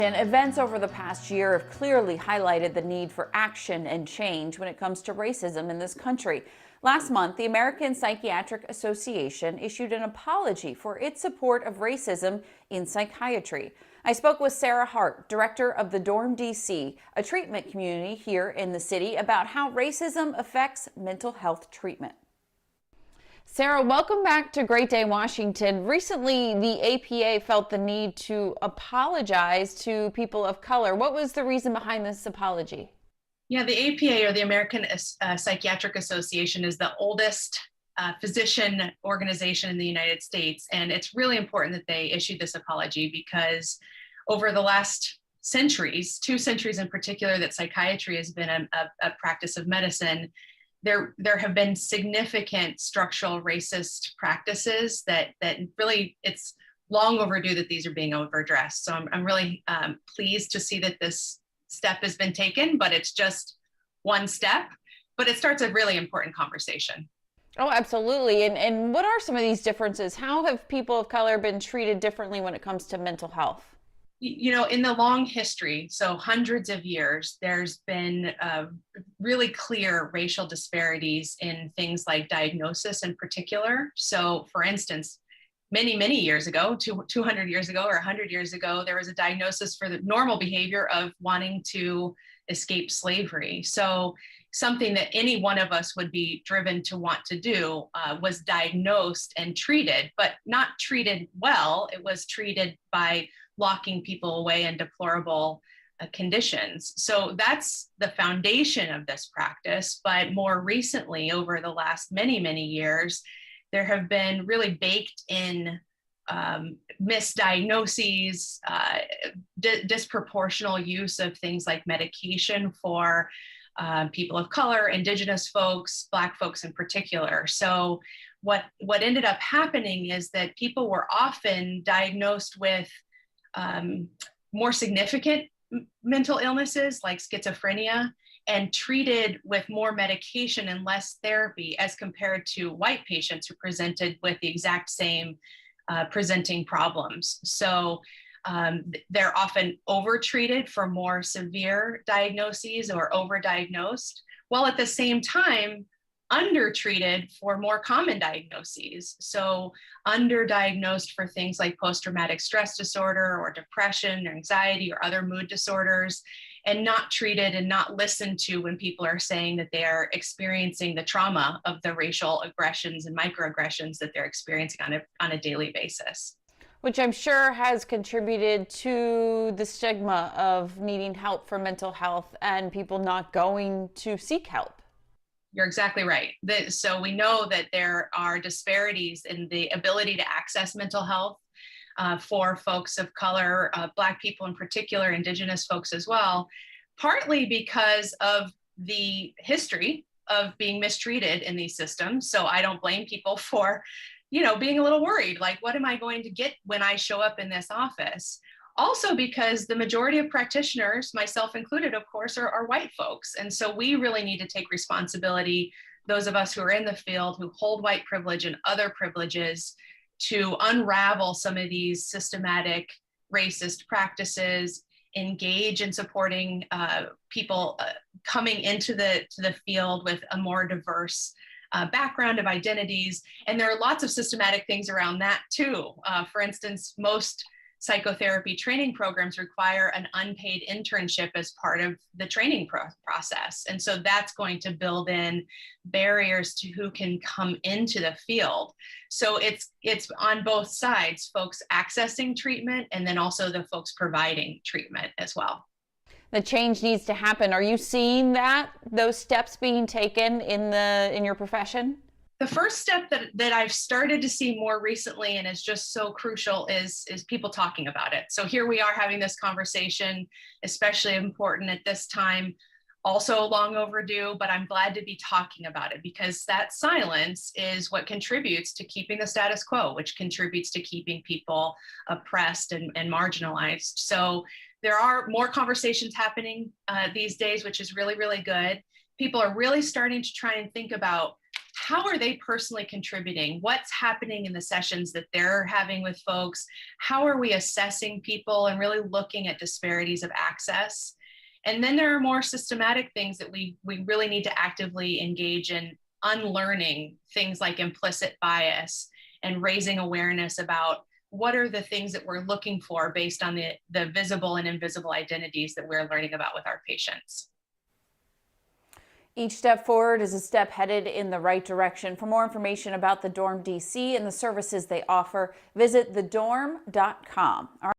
And events over the past year have clearly highlighted the need for action and change when it comes to racism in this country. Last month, the American Psychiatric Association issued an apology for its support of racism in psychiatry. I spoke with Harte, director of the Dorm DC, a treatment community here in the city, about how racism affects mental health treatment. Sarah, welcome back to Great Day Washington. Recently, the APA felt the need to apologize to people of color. What was the reason behind this apology? Yeah, the APA, or the American Psychiatric Association, is the oldest physician organization in the United States. And it's really important that they issued this apology because over the last centuries, 2 centuries in particular, that psychiatry has been a practice of medicine, there have been significant structural racist practices that really, it's long overdue that these are being overaddressed. So I'm really pleased to see that this step has been taken, but it's just one step, but it starts a really important conversation. Oh, absolutely. And what are some of these differences? How have people of color been treated differently when it comes to mental health? You know, in the long history, so hundreds of years, there's been really clear racial disparities in things like diagnosis in particular. So for instance, many years ago, 200 years ago or 100 years ago, there was a diagnosis for the normal behavior of wanting to escape slavery. So something that any one of us would be driven to want to do was diagnosed and treated, but not treated well. It was treated by locking people away in deplorable conditions. So that's the foundation of this practice. But more recently, over the last many years, there have been really baked in misdiagnoses, disproportional use of things like medication for people of color, Indigenous folks, Black folks in particular. So what ended up happening is that people were often diagnosed with more significant mental illnesses like schizophrenia and treated with more medication and less therapy as compared to white patients who presented with the exact same presenting problems. So they're often overtreated for more severe diagnoses or overdiagnosed, while at the same time undertreated for more common diagnoses. So underdiagnosed for things like post-traumatic stress disorder or depression or anxiety or other mood disorders, and not treated and not listened to when people are saying that they are experiencing the trauma of the racial aggressions and microaggressions that they're experiencing on a daily basis. Which I'm sure has contributed to the stigma of needing help for mental health and people not going to seek help. You're exactly right. So we know that there are disparities in the ability to access mental health for folks of color, Black people in particular, Indigenous folks as well, partly because of the history of being mistreated in these systems. So I don't blame people for, being a little worried, like, what am I going to get when I show up in this office? Also because the majority of practitioners, myself included, of course, are white folks. And so we really need to take responsibility, those of us who are in the field, who hold white privilege and other privileges, to unravel some of these systematic racist practices, engage in supporting people coming into the field with a more diverse background of identities. And there are lots of systematic things around that too. For instance, most psychotherapy training programs require an unpaid internship as part of the training process. And so that's going to build in barriers to who can come into the field. So it's on both sides, folks accessing treatment and then also the folks providing treatment as well. The change needs to happen. Are you seeing those steps being taken in your profession? The first step that I've started to see more recently and is just so crucial is people talking about it. So here we are having this conversation, especially important at this time, also long overdue, but I'm glad to be talking about it because that silence is what contributes to keeping the status quo, which contributes to keeping people oppressed and marginalized. So there are more conversations happening these days, which is really good. People are really starting to try and think about how are they personally contributing? What's happening in the sessions that they're having with folks? How are we assessing people and really looking at disparities of access? And then there are more systematic things that we really need to actively engage in, unlearning things like implicit bias and raising awareness about what are the things that we're looking for based on the visible and invisible identities that we're learning about with our patients. Each step forward is a step headed in the right direction. For more information about the Dorm DC and the services they offer, visit thedorm.com.